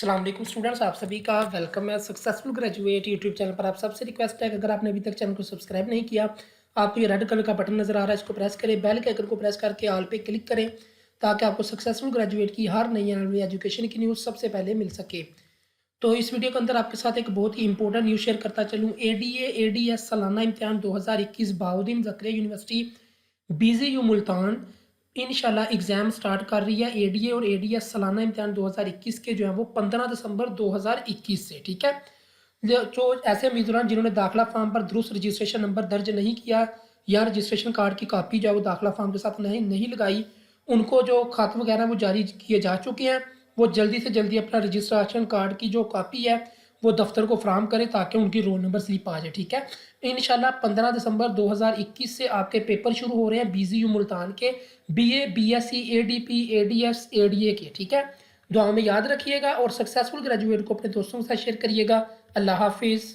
अस्सलाम वालेकुम स्टूडेंट्स, आप सभी का वेलकम है सक्सेसफुल ग्रेजुएट यूट्यूब चैनल पर। आप सबसे रिक्वेस्ट है कि अगर आपने अभी तक चैनल को सब्सक्राइब नहीं किया, आपको ये रेड कलर का बटन नजर आ रहा है, इसको प्रेस करें, बेल के आइकन को प्रेस करके ऑल पे क्लिक करें ताकि आपको सक्सेसफुल ग्रेजुएट की हर नई आने वाली एजुकेशन की न्यूज़ सबसे पहले मिल सके। तो इस वीडियो के अंदर आपके साथ एक बहुत ही इंपॉर्टेंट न्यूज़ शेयर करता चलूँ। ADA/ADS सालाना इम्तिहान 2021 बाउद्दीन ज़करिया यूनिवर्सिटी BZU मुल्तान इंशाल्लाह एग्ज़ाम स्टार्ट कर रही है। ADA और ADS सालाना इम्तिहान 2021 के जो है वो 15 दिसंबर 2021 से, ठीक है। जो ऐसे उम्मीदवार जिन्होंने दाखिला फॉर्म पर दुरुस्त रजिस्ट्रेशन नंबर दर्ज नहीं किया या रजिस्ट्रेशन कार्ड की कॉपी जो है वो दाखिला फॉर्म के साथ नहीं लगाई, उनको जो खत वगैरह वो जारी किए जा चुके हैं, वो जल्दी से जल्दी अपना रजिस्ट्रेशन कार्ड की जो कॉपी है वो दफ्तर को फराहम करें ताकि उनकी रोल नंबर स्लिप आ जाए, ठीक है। इंशाल्लाह 15 दिसंबर 2021 से आपके पेपर शुरू हो रहे हैं BZU मुल्तान के BA BSc ADP ADS ADA के, ठीक है। दुआ में याद रखिएगा और सक्सेसफुल ग्रेजुएट को अपने दोस्तों के साथ शेयर करिएगा। अल्लाह हाफिज़।